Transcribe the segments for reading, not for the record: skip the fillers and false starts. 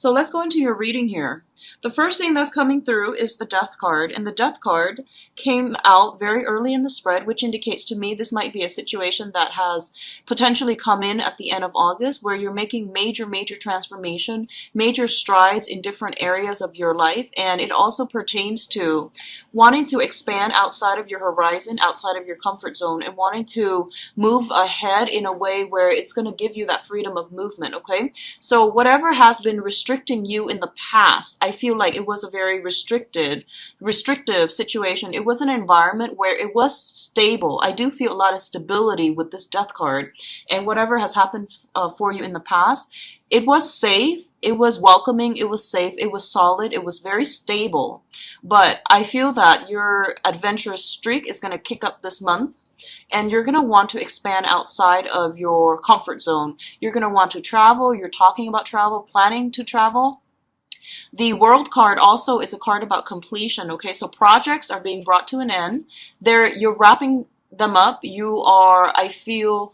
So let's go into your reading here. The first thing that's coming through is the Death card, and the Death card came out very early in the spread, which indicates to me this might be a situation that has potentially come in at the end of August, where you're making major transformation, major strides in different areas of your life, and it also pertains to wanting to expand outside of your horizon, outside of your comfort zone, and wanting to move ahead in a way where it's going to give you that freedom of movement, okay? So whatever has been restricting you in the past, I feel like it was a very restrictive situation. It was an environment where it was stable. I do feel a lot of stability with this Death card, and whatever has happened for you in the past, it was safe, it was welcoming, it was safe, it was solid, it was very stable. But I feel that your adventurous streak is going to kick up this month, and you're going to want to expand outside of your comfort zone. You're going to want to travel. You're talking about travel, planning to travel. The World card also is a card about completion, okay? So projects are being brought to an end. You're wrapping them up. You are, I feel,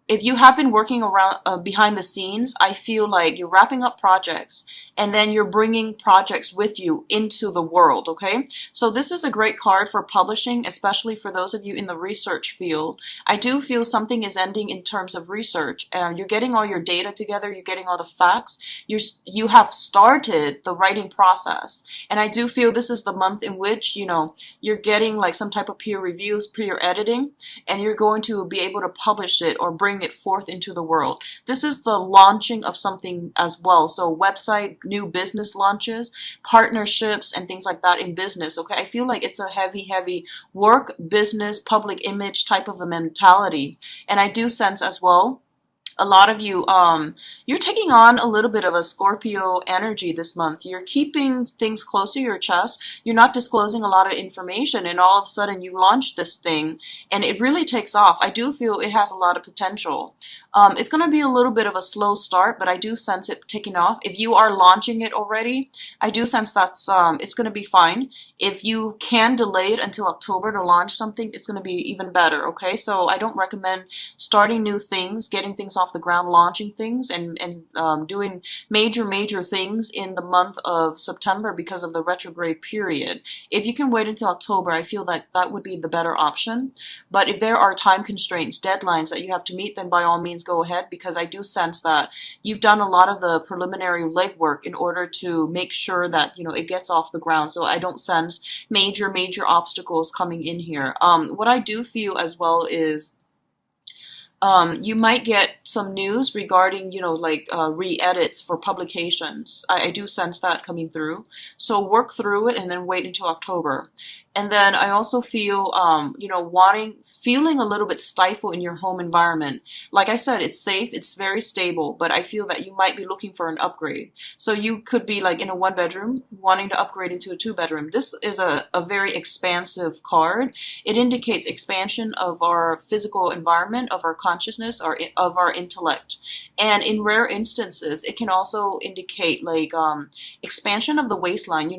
if you have been working around behind the scenes, I feel like you're wrapping up projects, and then you're bringing projects with you into the world, okay? So this is a great card for publishing, especially for those of you in the research field. I do feel something is ending in terms of research. You're getting all your data together, you're getting all the facts, you have started the writing process. And I do feel this is the month in which, you're getting like some type of peer reviews, peer editing, and you're going to be able to publish it or bring it forth into the world. This is the launching of something as well. So website, new business launches, partnerships, and things like that in business. Okay, I feel like it's a heavy work, business, public image type of a mentality. And I do sense as well, a lot of you, you're taking on a little bit of a Scorpio energy this month. You're keeping things close to your chest. You're not disclosing a lot of information, and all of a sudden you launch this thing and it really takes off. I do feel it has a lot of potential. It's going to be a little bit of a slow start, but I do sense it taking off. If you are launching it already, I do sense that's it's going to be fine. If you can delay it until October to launch something, it's going to be even better, okay? So I don't recommend starting new things, getting things off the ground, launching things, and doing major things in the month of September because of the retrograde period. If you can wait until October, I feel that that would be the better option. But if there are time constraints, deadlines that you have to meet, then by all means go ahead, because I do sense that you've done a lot of the preliminary legwork in order to make sure that it gets off the ground. So I don't sense major obstacles coming in here. What I do feel as well is you might get some news regarding, re-edits for publications. I do sense that coming through. So work through it and then wait until October. And then I also feel, feeling a little bit stifled in your home environment. Like I said, it's safe, it's very stable, but I feel that you might be looking for an upgrade. So you could be like in a 1-bedroom, wanting to upgrade into a 2-bedroom. This is a very expansive card. It indicates expansion of our physical environment, of our consciousness, or of our intellect. And in rare instances, it can also indicate like expansion of the waistline,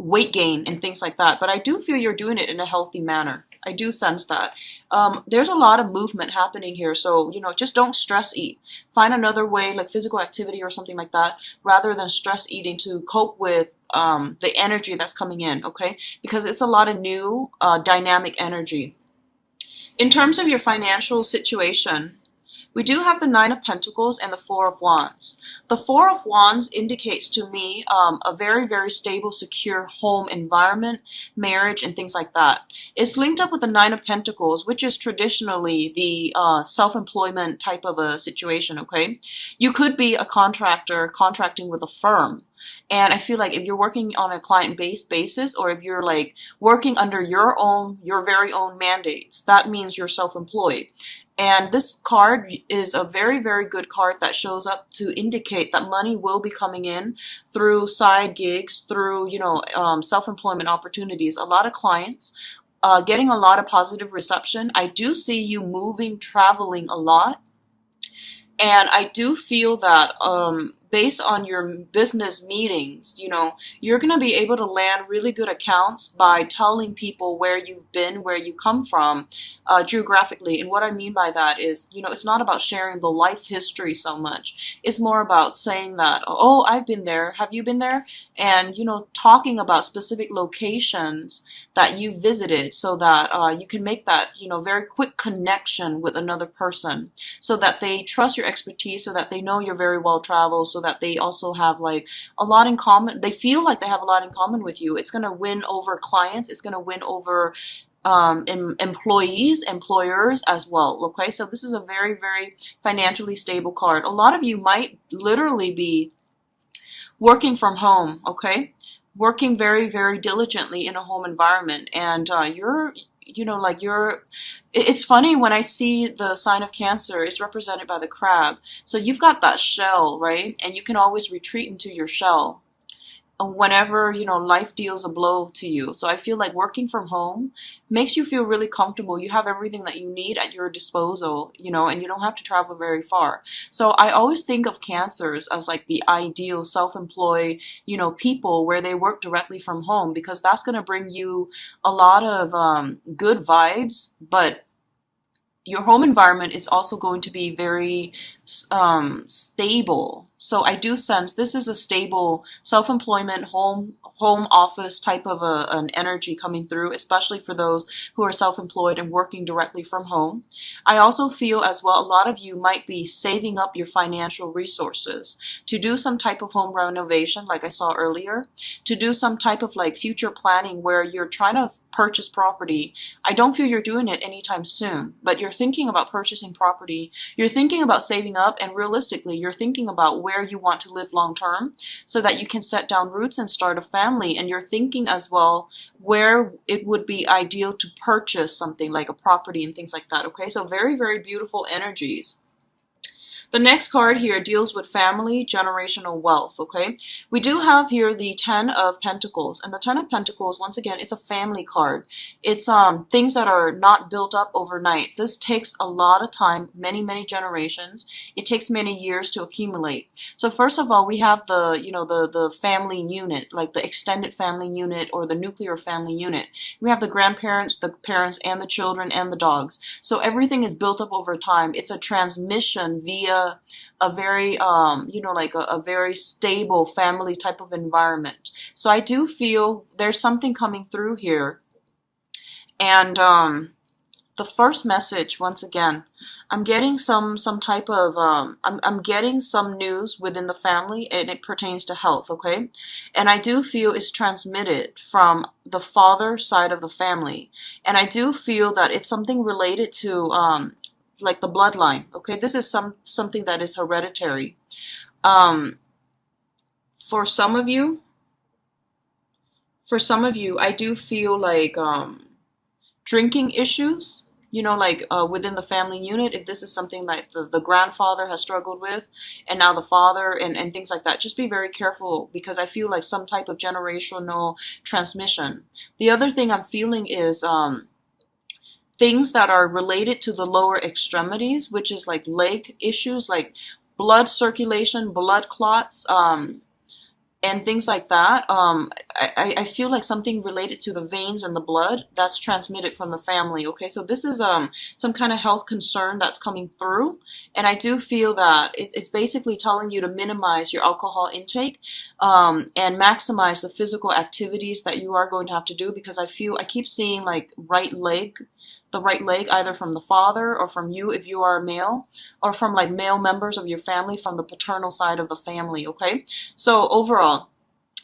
weight gain and things like that. But I do feel you're doing it in a healthy manner. I do sense that. There's a lot of movement happening here, so just don't stress eat. Find another way, like physical activity or something like that, rather than stress eating, to cope with the energy that's coming in, okay? Because it's a lot of new dynamic energy. In terms of your financial situation, we do have the Nine of Pentacles and the Four of Wands. The Four of Wands indicates to me a very stable, secure home environment, marriage, and things like that. It's linked up with the Nine of Pentacles, which is traditionally the self-employment type of a situation, okay? You could be a contractor contracting with a firm. And I feel like if you're working on a client-based basis, or if you're like working under your very own mandates, that means you're self-employed. And this card is a very good card that shows up to indicate that money will be coming in through side gigs, through, self-employment opportunities. A lot of clients getting a lot of positive reception. I do see you moving, traveling a lot. And I do feel that based on your business meetings, you're going to be able to land really good accounts by telling people where you've been, where you come from, geographically. And what I mean by that is, it's not about sharing the life history so much. It's more about saying that, oh, I've been there. Have you been there? And, talking about specific locations that you visited so that you can make that, very quick connection with another person so that they trust your expertise, so that they know you're very well traveled, so that they also have like a lot in common. They feel like they have a lot in common with you. It's going to win over clients. It's going to win over employees, employers as well. Okay, so this is a very, very financially stable card. A lot of you might literally be working from home, okay? Working very, very diligently in a home environment, and it's funny when I see the sign of Cancer, it's represented by the crab. So you've got that shell, right? And you can always retreat into your shell whenever, life deals a blow to you. So I feel like working from home makes you feel really comfortable. You have everything that you need at your disposal, and you don't have to travel very far. So I always think of Cancers as like the ideal self-employed, people where they work directly from home, because that's going to bring you a lot of good vibes, but your home environment is also going to be very stable. So I do sense this is a stable self-employment home office type of an energy coming through, especially for those who are self-employed and working directly from home. I also feel as well a lot of you might be saving up your financial resources to do some type of home renovation like I saw earlier, to do some type of like future planning where you're trying to purchase property. I don't feel you're doing it anytime soon, but you're thinking about purchasing property. You're thinking about saving up, and realistically, you're thinking about where you want to live long term so that you can set down roots and start a family. And you're thinking as well where it would be ideal to purchase something like a property and things like that. Okay, so very, very beautiful energies. The next card here deals with family, generational wealth, okay? We do have here the Ten of Pentacles. And the Ten of Pentacles, once again, it's a family card. It's things that are not built up overnight. This takes a lot of time, many, many generations. It takes many years to accumulate. So first of all, we have the family unit, like the extended family unit or the nuclear family unit. We have the grandparents, the parents, and the children, and the dogs. So everything is built up over time. It's a transmission via a very a very stable family type of environment. So I do feel there's something coming through here. And the first message, once again, I'm getting some type of I'm getting some news within the family, and it pertains to health, okay? And I do feel it's transmitted from the father side of the family, and I do feel that it's something related to like the bloodline, okay? This is something that is hereditary. For some of you, I do feel like drinking issues, within the family unit, if this is something like the grandfather has struggled with, and now the father, and things like that, just be very careful, because I feel like some type of generational transmission. The other thing I'm feeling is things that are related to the lower extremities, which is like leg issues, like blood circulation, blood clots, and things like that. I feel like something related to the veins and the blood that's transmitted from the family. Okay, so this is some kind of health concern that's coming through, and I do feel that it's basically telling you to minimize your alcohol intake and maximize the physical activities that you are going to have to do, because I keep seeing like the right leg, either from the father or from you if you are a male, or from like male members of your family from the paternal side of the family, okay? So overall,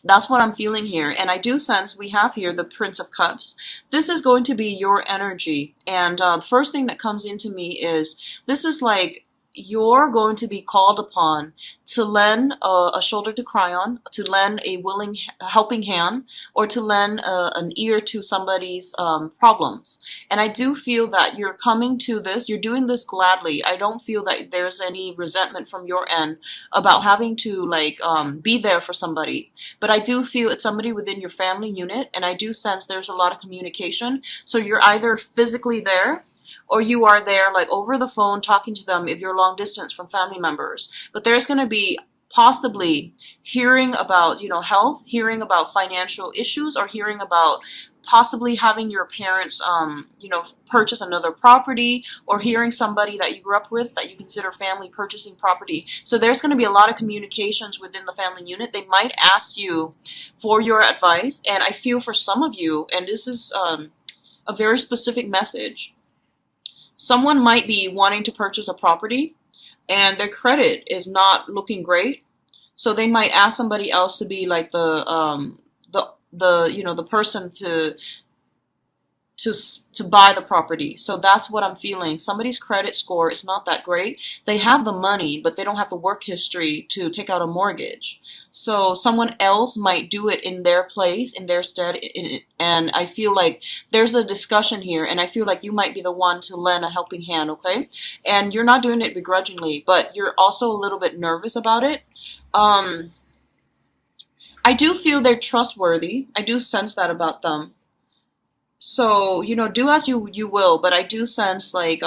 that's what I'm feeling here. And I do sense we have here the Prince of Cups. This is going to be your energy. And the first thing that comes into me is this is like you're going to be called upon to lend a shoulder to cry on, to lend a willing helping hand, or to lend an ear to somebody's problems. And I do feel that you're coming to this, you're doing this gladly. I don't feel that there's any resentment from your end about having to be there for somebody. But I do feel it's somebody within your family unit, and I do sense there's a lot of communication. So you're either physically there, or you are there like over the phone talking to them if you're long distance from family members. But there's going to be possibly hearing about, health, hearing about financial issues, or hearing about possibly having your parents, purchase another property, or hearing somebody that you grew up with that you consider family purchasing property. So there's going to be a lot of communications within the family unit. They might ask you for your advice, and I feel for some of you, and this is a very specific message, someone might be wanting to purchase a property and their credit is not looking great. So they might ask somebody else to be like the person to buy the property. So that's what I'm feeling. Somebody's credit score is not that great. They have the money, but they don't have the work history to take out a mortgage. So someone else might do it in their place, in their stead, and I feel like there's a discussion here, and I feel like you might be the one to lend a helping hand, okay? And you're not doing it begrudgingly, but you're also a little bit nervous about it. I do feel they're trustworthy. I do sense that about them. So, do as you will, but I do sense like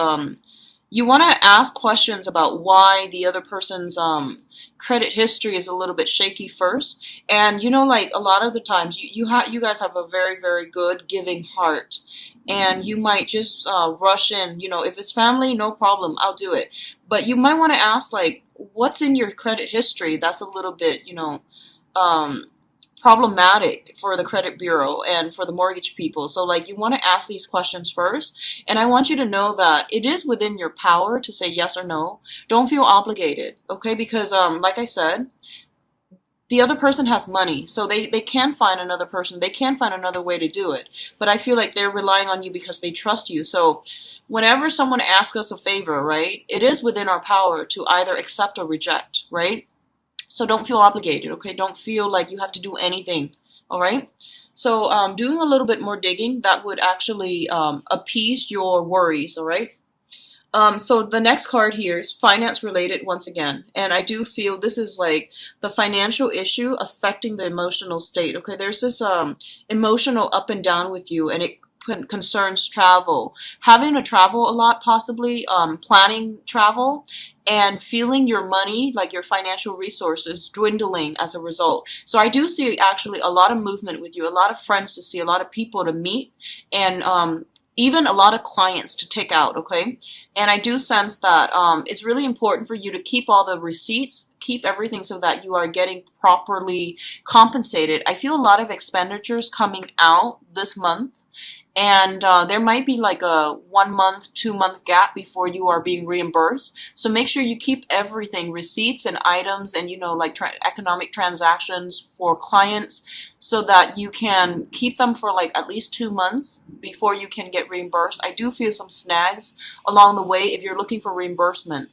you want to ask questions about why the other person's credit history is a little bit shaky first. And like a lot of the times you guys have a very, very good giving heart, and you might just rush in. If it's family, no problem, I'll do it. But you might want to ask like, what's in your credit history that's a little bit, problematic for the credit bureau and for the mortgage people. So like you want to ask these questions first, and I want you to know that it is within your power to say yes or no. Don't feel obligated, okay? Because like I said, the other person has money, so they can find another person, they can find another way to do it, but I feel like they're relying on you because they trust you. So whenever someone asks us a favor, right, it is within our power to either accept or reject, right? So don't feel obligated, okay? Don't feel like you have to do anything, all right? So doing a little bit more digging, that would actually appease your worries, all right? So the next card here is finance related once again. And I do feel this is like the financial issue affecting the emotional state, okay? There's this emotional up and down with you, and it concerns travel. Having to travel a lot, possibly, planning travel, and feeling your money, like your financial resources, dwindling as a result. So I do see actually a lot of movement with you, a lot of friends to see, a lot of people to meet, and even a lot of clients to take out, okay? And I do sense that it's really important for you to keep all the receipts, keep everything so that you are getting properly compensated. I feel a lot of expenditures coming out this month. And there might be like a 1 month, 2 month gap before you are being reimbursed. So make sure you keep everything, receipts and items, and like economic transactions for clients, so that you can keep them for like at least 2 months before you can get reimbursed. I do feel some snags along the way if you're looking for reimbursement.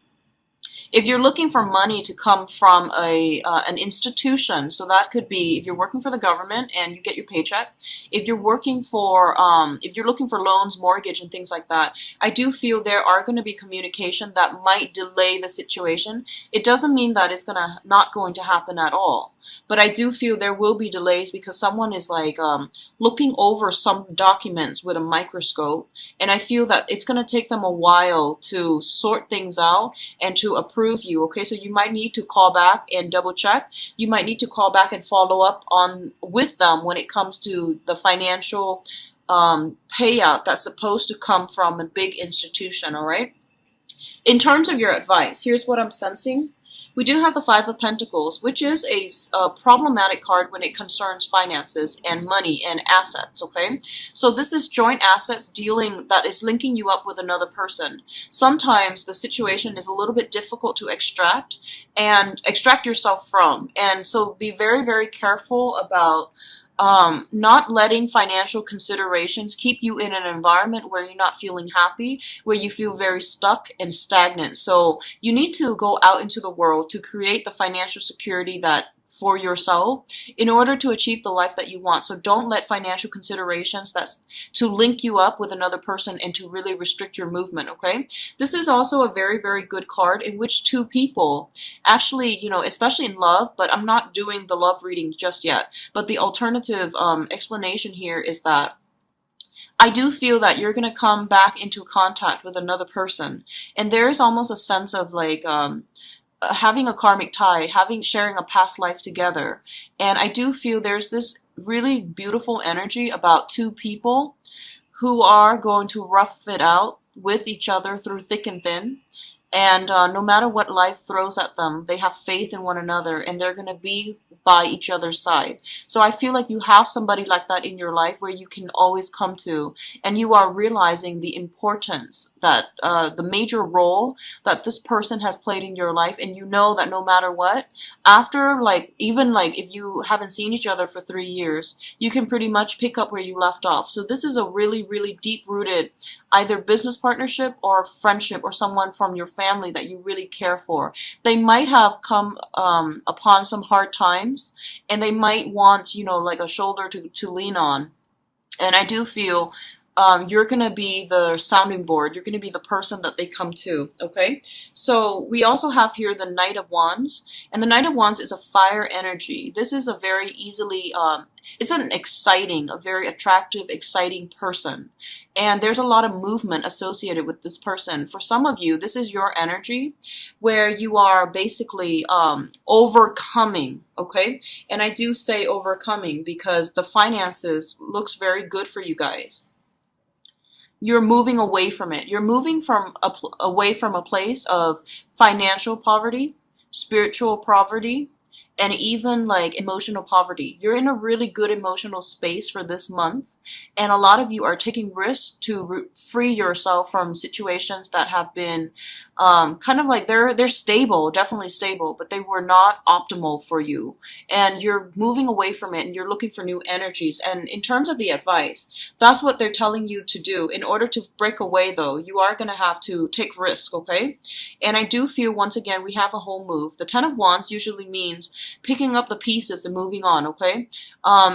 If you're looking for money to come from an institution, so that could be if you're working for the government and you get your paycheck. If you're working for, if you're looking for loans, mortgage, and things like that, I do feel there are going to be communication that might delay the situation. It doesn't mean that it's not going to happen at all. But I do feel there will be delays because someone is like looking over some documents with a microscope, and I feel that it's going to take them a while to sort things out and to approve you, okay? So you might need to call back and double check. You might need to call back and follow up on with them when it comes to the financial payout that's supposed to come from a big institution, all right? In terms of your advice, here's what I'm sensing. We do have the Five of Pentacles, which is a problematic card when it concerns finances and money and assets, okay? So this is joint assets dealing that is linking you up with another person. Sometimes the situation is a little bit difficult to extract yourself from. And so be very, very careful about not letting financial considerations keep you in an environment where you're not feeling happy, where you feel very stuck and stagnant. So you need to go out into the world to create the financial security that for yourself in order to achieve the life that you want. So don't let financial considerations that's to link you up with another person and to really restrict your movement, okay? This is also a very, very good card in which two people actually, especially in love, but I'm not doing the love reading just yet. But the alternative explanation here is that I do feel that you're going to come back into contact with another person. And there is almost a sense of like, having a karmic tie, having sharing a past life together. And I do feel there's this really beautiful energy about two people who are going to rough it out with each other through thick and thin. And no matter what life throws at them, they have faith in one another and they're going to be by each other's side. So I feel like you have somebody like that in your life where you can always come to, and you are realizing the importance that the major role that this person has played in your life. And you know that no matter what, after like, even like if you haven't seen each other for 3 years, you can pretty much pick up where you left off. So this is a really, really deep rooted either business partnership or friendship or someone from your family that you really care for. They might have come upon some hard times and they might want, like a shoulder to lean on. And I do feel you're going to be the sounding board. You're going to be the person that they come to, okay? So we also have here the Knight of Wands. And the Knight of Wands is a fire energy. This is a very easily, it's an exciting, a very attractive, exciting person. And there's a lot of movement associated with this person. For some of you, this is your energy where you are basically overcoming, okay? And I do say overcoming because the finances looks very good for you guys. You're moving away from it. You're moving away from a place of financial poverty, spiritual poverty, and even like emotional poverty. You're in a really good emotional space for this month. And a lot of you are taking risks to free yourself from situations that have been kind of like they're stable, definitely stable, but they were not optimal for you. And you're moving away from it and you're looking for new energies. And in terms of the advice, that's what they're telling you to do. In order to break away though, you are going to have to take risks, okay? And I do feel once again, we have a whole move. The Ten of Wands usually means picking up the pieces and moving on, okay?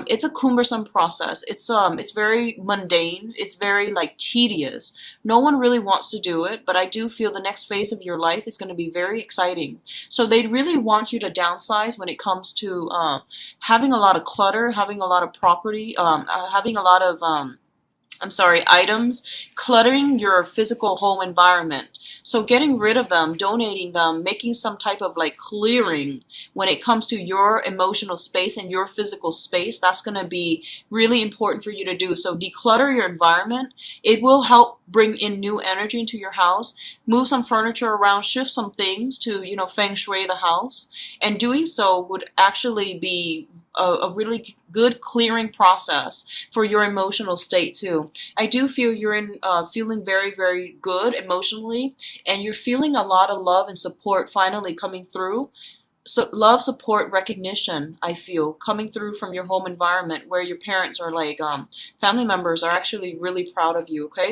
It's a cumbersome process. It's very mundane. It's very like tedious. No one really wants to do it, but I do feel the next phase of your life is going to be very exciting. So they really want you to downsize when it comes to having a lot of clutter, having a lot of property, having a lot of items, cluttering your physical home environment. So getting rid of them, donating them, making some type of like clearing when it comes to your emotional space and your physical space, that's going to be really important for you to do. So declutter your environment. It will help bring in new energy into your house, move some furniture around, shift some things to, feng shui the house. And doing so would actually be a really good clearing process for your emotional state too. I do feel you're in feeling very, very good emotionally, and you're feeling a lot of love and support finally coming through. So love, support, recognition, I feel, coming through from your home environment where your parents or like family members are actually really proud of you, okay?